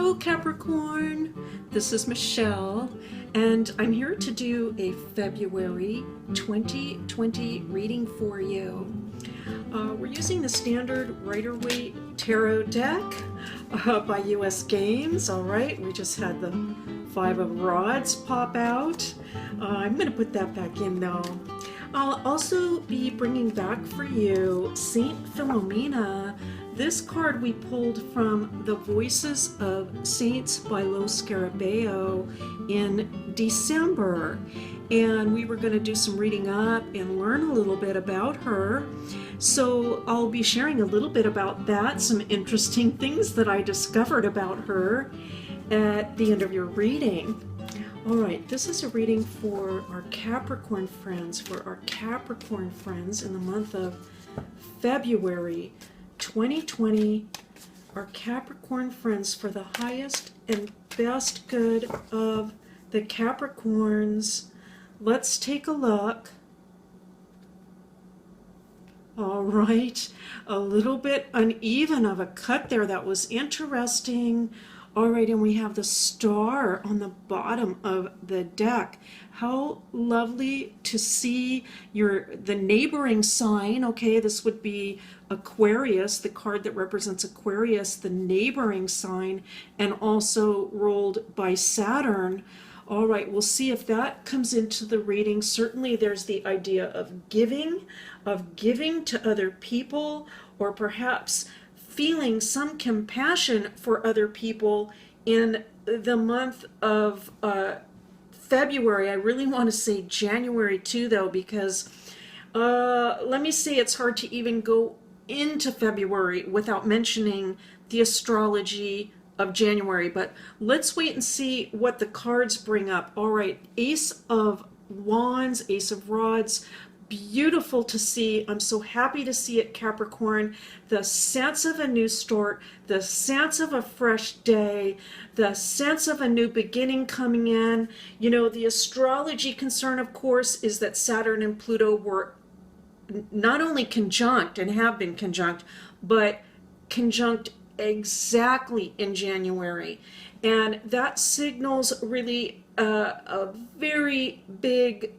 Hello Capricorn, this is Michelle and I'm here to do a February 2020 reading for you. We're using the standard Rider-Waite Tarot deck by US Games. Alright, we just had the Five of Rods pop out. I'm going to put that back in though. I'll also be bringing back for you Saint Philomena. This card we pulled from The Voices of Saints by Lo Scarabeo in December. And we were going to do some reading up and learn a little bit about her. So I'll be sharing a little bit about that, some interesting things that I discovered about her at the end of your reading. All right, this is a reading for our Capricorn friends, in the month of February 2020, our Capricorn friends, for the highest and best good of the Capricorns. Let's take a look. All right, a little bit uneven of a cut there. That was interesting. All right, and we have the star on the bottom of the deck. How lovely to see the neighboring sign. Okay, this would be Aquarius, the card that represents Aquarius, the neighboring sign, and also rolled by Saturn. All right, we'll see if that comes into the reading. Certainly there's the idea of giving to other people, or perhaps feeling some compassion for other people in the month of February. I really want to say January too, though, because let me say it's hard to even go into February without mentioning the astrology of January. But let's wait and see what the cards bring up. All right, Ace of Wands, Ace of Rods. Beautiful to see. I'm so happy to see it, Capricorn. The sense of a new start, the sense of a fresh day, the sense of a new beginning coming in. You know, the astrology concern, of course, is that Saturn and Pluto were not only conjunct and have been conjunct, but conjunct exactly in January. And that signals really a very big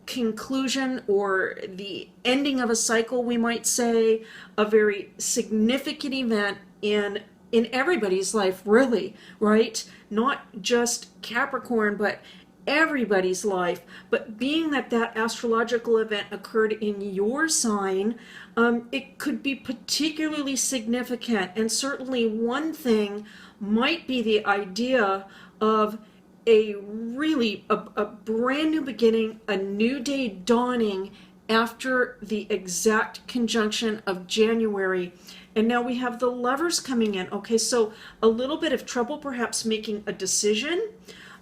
conclusion, or the ending of a cycle, we might say, a very significant event in everybody's life, really, right? Not just Capricorn, but everybody's life. But being that that astrological event occurred in your sign, it could be particularly significant. And certainly one thing might be the idea of a brand new beginning, a new day dawning after the exact conjunction of January. And now we have the Lovers coming in. Okay, so a little bit of trouble perhaps making a decision,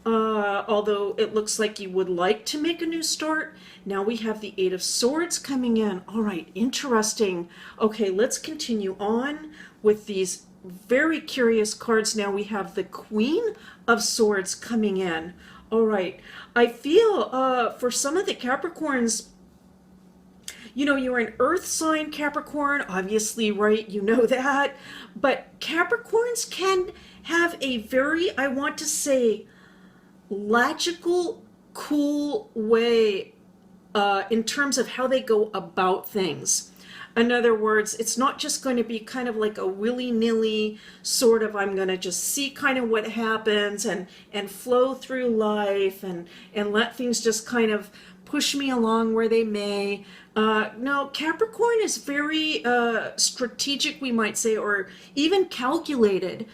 although it looks like you would like to make a new start. Now we have the Eight of Swords coming in. All right, interesting. Okay, let's continue on with these very curious cards. Now we have the Queen of Swords coming in. All right, I feel for some of the Capricorns, you know, you're an earth sign, Capricorn, obviously, right? You know that. But Capricorns can have a very, I want to say, logical, cool way in terms of how they go about things. In other words, it's not just going to be kind of like a willy-nilly sort of, I'm going to just see kind of what happens and flow through life and let things just kind of push me along where they may. No, Capricorn is very strategic, we might say, or even calculated.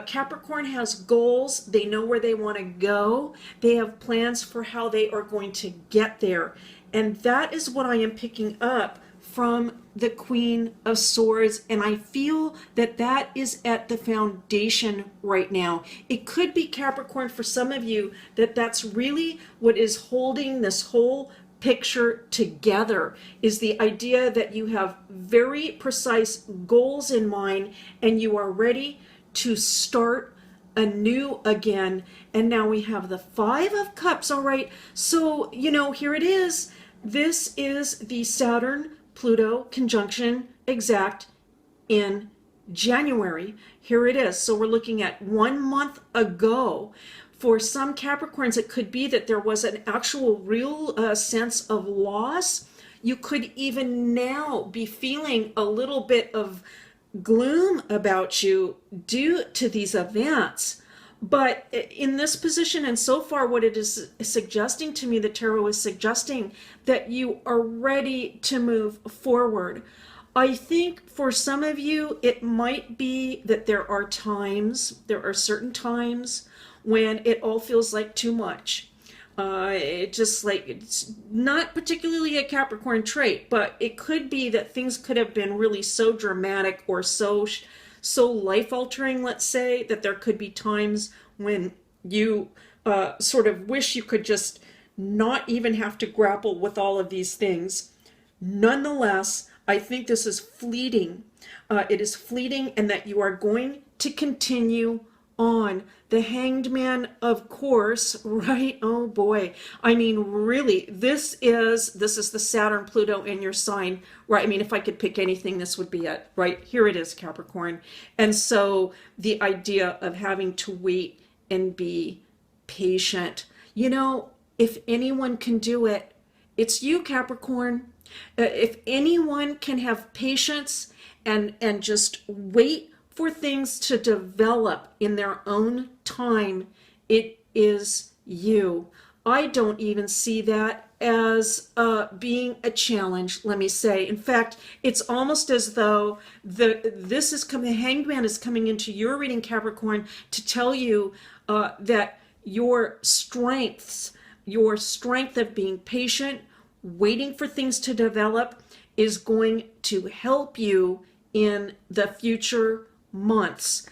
Capricorn has goals. They know where they want to go. They have plans for how they are going to get there. And that is what I am picking up from the Queen of Swords, and I feel that that is at the foundation right now. It could be, Capricorn, for some of you, that that's really what is holding this whole picture together, is the idea that you have very precise goals in mind and you are ready to start anew again. And now we have the Five of Cups. All right, so you know, here it is. This is the Saturn Pluto conjunction exact in January, here it is. So we're looking at 1 month ago. For some Capricorns, it could be that there was an actual real sense of loss. You could even now be feeling a little bit of gloom about you due to these events. But in this position, and so far, what it is suggesting to me, the tarot is suggesting that you are ready to move forward. I think for some of you, it might be that there are certain times when it all feels like too much. It just like, it's not particularly a Capricorn trait, but it could be that things could have been really so dramatic or so life altering, let's say, that there could be times when you sort of wish you could just not even have to grapple with all of these things. Nonetheless, I think this is fleeting. It is fleeting, and that you are going to continue on. The Hanged Man, of course, right? Oh boy. I mean, really, this is the Saturn Pluto in your sign, right? I mean, if I could pick anything, this would be it, right? Here it is, Capricorn. And so the idea of having to wait and be patient. You know, if anyone can do it, it's you, Capricorn. If anyone can have patience and just wait for things to develop in their own time, it is you. I don't even see that as being a challenge, let me say. In fact, it's almost as though the Hanged Man is coming into your reading, Capricorn, to tell you that your strength of being patient, waiting for things to develop, is going to help you in the future months.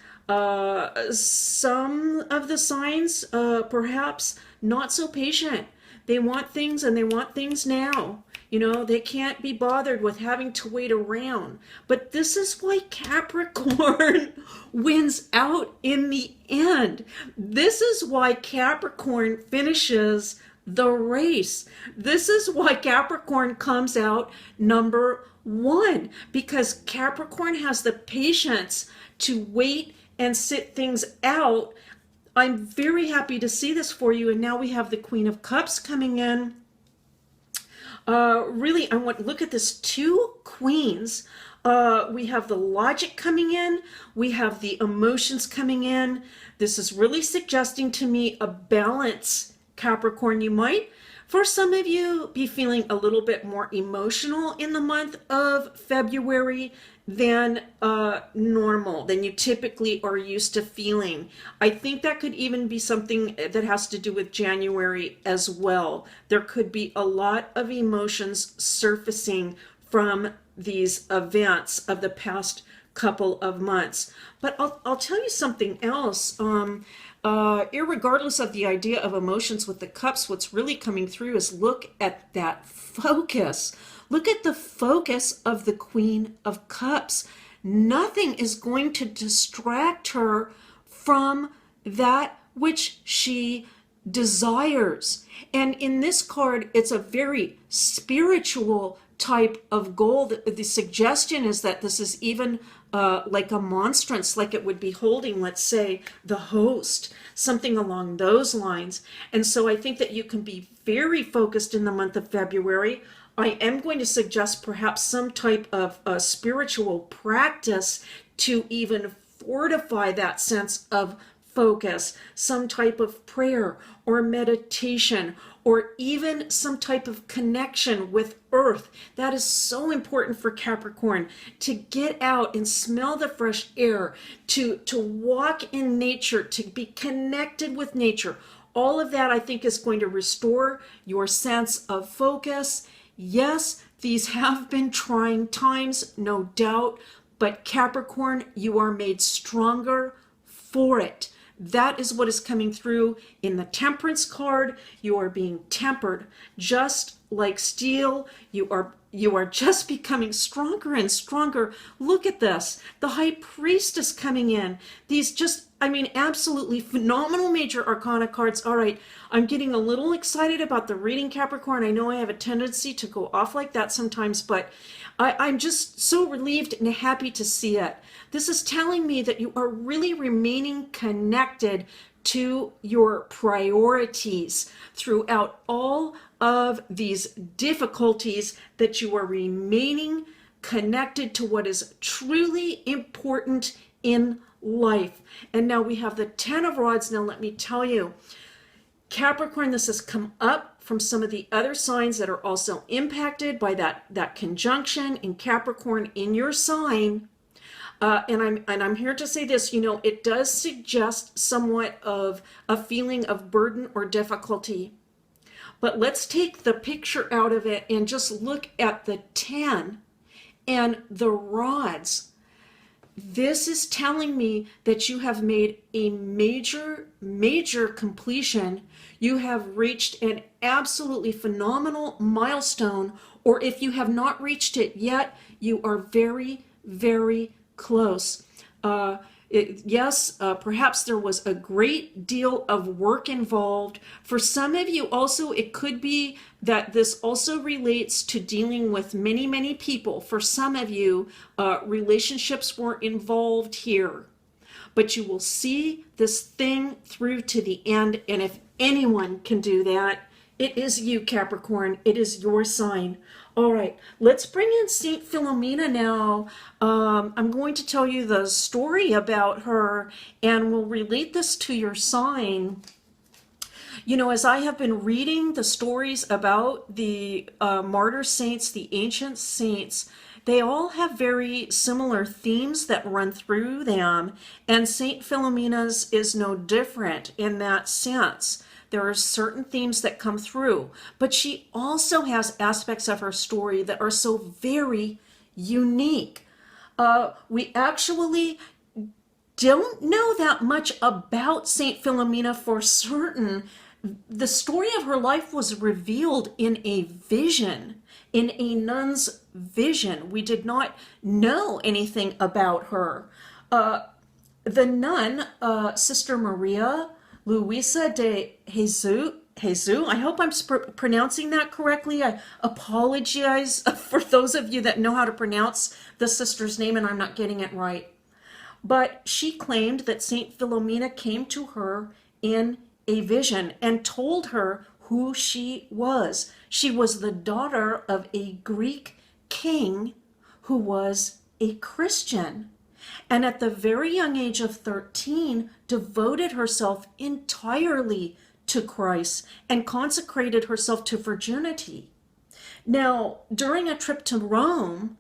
Some of the signs, perhaps not so patient. They want things, and they want things now. You know, they can't be bothered with having to wait around. But this is why Capricorn wins out in the end. This is why Capricorn finishes the race. This is why Capricorn comes out number one, because Capricorn has the patience to wait and sit things out. I'm very happy to see this for you. And now we have the Queen of Cups coming in. Really, I want to look at this, two queens. We have the logic coming in. We have the emotions coming in. This is really suggesting to me a balance, Capricorn. You might, for some of you, be feeling a little bit more emotional in the month of February than normal, than you typically are used to feeling. I think that could even be something that has to do with January as well. There could be a lot of emotions surfacing from these events of the past couple of months. But I'll tell you something else. Irregardless of the idea of emotions with the cups, what's really coming through is look at that focus. Look at the focus of the Queen of Cups. Nothing is going to distract her from that which she desires. And in this card, it's a very spiritual type of goal. The suggestion is that this is even like a monstrance, like it would be holding, let's say, the host, something along those lines. And so I think that you can be very focused in the month of February. I am going to suggest perhaps some type of spiritual practice to even fortify that sense of focus, some type of prayer or meditation, or even some type of connection with earth. That is so important for Capricorn, to get out and smell the fresh air, to walk in nature, to be connected with nature. All of that, I think, is going to restore your sense of focus. Yes, these have been trying times, no doubt, but Capricorn, you are made stronger for it. That is what is coming through in the Temperance card. You are being tempered, just like steel. You are just becoming stronger and stronger. Look at this. The High Priestess coming in. These just, I mean, absolutely phenomenal major arcana cards. All right, I'm getting a little excited about the reading, Capricorn. I know I have a tendency to go off like that sometimes, but I'm just so relieved and happy to see it. This is telling me that you are really remaining connected to your priorities throughout all of these difficulties, that you are remaining connected to what is truly important in life. And now we have the Ten of Rods. Now let me tell you, Capricorn, this has come up from some of the other signs that are also impacted by that conjunction in Capricorn in your sign. And I'm here to say this, it does suggest somewhat of a feeling of burden or difficulty. But let's take the picture out of it and just look at the 10 and the rods. This is telling me that you have made a major, major completion. You have reached an absolutely phenomenal milestone, or if you have not reached it yet, you are very, very close. Perhaps there was a great deal of work involved. For some of you also, it could be that this also relates to dealing with many, many people. For some of you, relationships were involved here. But you will see this thing through to the end. And if anyone can do that, it is you, Capricorn. It is your sign. All right, let's bring in Saint Philomena now. I'm going to tell you the story about her, and we'll relate this to your sign. As I have been reading the stories about the martyr saints, the ancient saints, they all have very similar themes that run through them, and Saint Philomena's is no different in that sense. There are certain themes that come through, but she also has aspects of her story that are so very unique. We actually don't know that much about Saint Philomena for certain. The story of her life was revealed in a vision, in a nun's vision. We did not know anything about her. The nun, Sister Maria Luisa de Jesus, I hope I'm pronouncing that correctly. I apologize for those of you that know how to pronounce the sister's name and I'm not getting it right. But she claimed that Saint Philomena came to her in a vision and told her who she was. She was the daughter of a Greek king who was a Christian. And at the very young age of 13, devoted herself entirely to Christ and consecrated herself to virginity. Now, during a trip to Rome,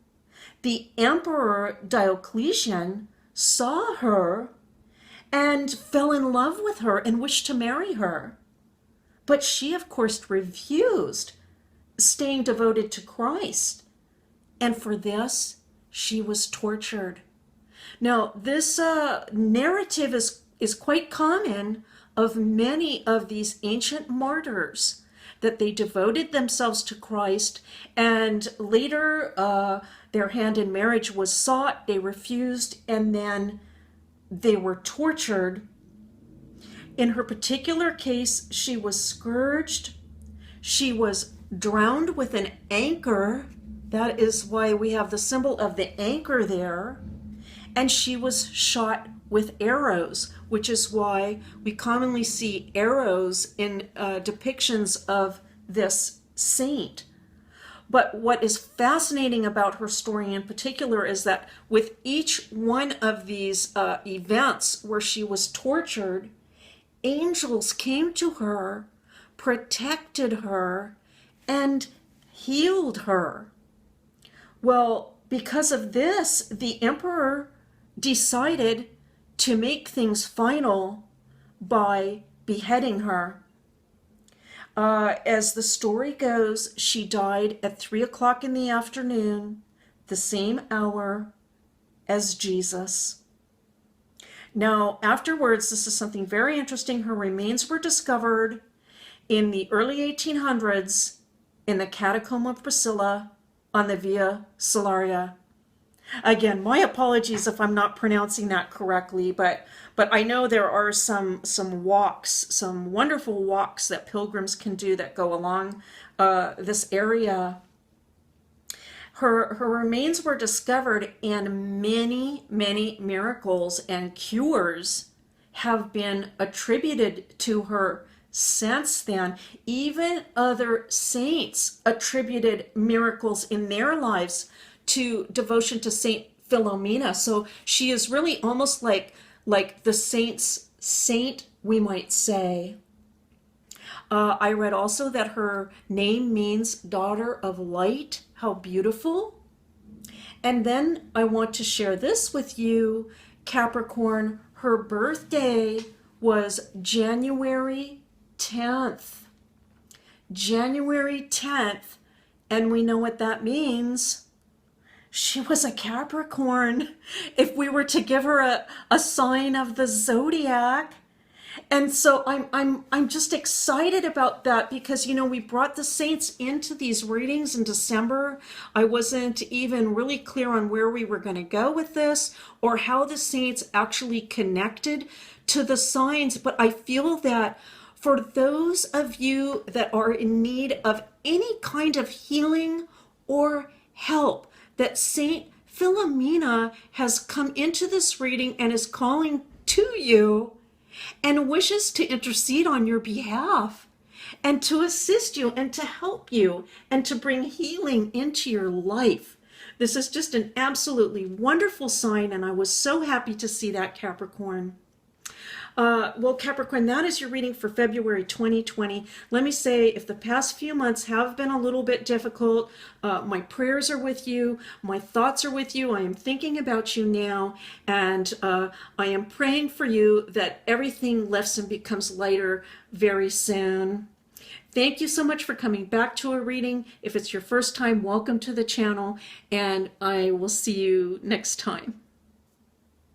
the Emperor Diocletian saw her and fell in love with her and wished to marry her. But she, of course, refused, staying devoted to Christ. And for this, she was tortured. Now, this narrative is quite common of many of these ancient martyrs, that they devoted themselves to Christ, and later their hand in marriage was sought, they refused, and then they were tortured. In her particular case, she was scourged, she was drowned with an anchor. That is why we have the symbol of the anchor there. And she was shot with arrows, which is why we commonly see arrows in depictions of this saint. But what is fascinating about her story in particular is that with each one of these events where she was tortured, angels came to her, protected her, and healed her. Well, because of this, the emperor decided to make things final by beheading her. As the story goes, she died at 3:00 in the afternoon, the same hour as Jesus. Now, afterwards, this is something very interesting. Her remains were discovered in the early 1800s in the Catacomb of Priscilla on the Via Salaria. Again, my apologies if I'm not pronouncing that correctly, but I know there are some walks, some wonderful walks that pilgrims can do that go along this area. Her remains were discovered, and many miracles and cures have been attributed to her since then. Even other saints attributed miracles in their lives to devotion to Saint Philomena. So she is really almost like the saint's saint, we might say. I read also that her name means daughter of light. How beautiful. And then I want to share this with you, Capricorn. Her birthday was January 10th. January 10th. And we know what that means. She was a Capricorn. If we were to give her a sign of the zodiac. And so I'm just excited about that because, you know, we brought the saints into these readings in December. I wasn't even really clear on where we were going to go with this or how the saints actually connected to the signs. But I feel that for those of you that are in need of any kind of healing or help, that Saint Philomena has come into this reading and is calling to you and wishes to intercede on your behalf and to assist you and to help you and to bring healing into your life. This is just an absolutely wonderful sign, and I was so happy to see that, Capricorn. Well, Capricorn, that is your reading for February 2020. Let me say, if the past few months have been a little bit difficult, my prayers are with you. My thoughts are with you. I am thinking about you now, and I am praying for you that everything lifts and becomes lighter very soon. Thank you so much for coming back to a reading. If it's your first time, welcome to the channel, and I will see you next time.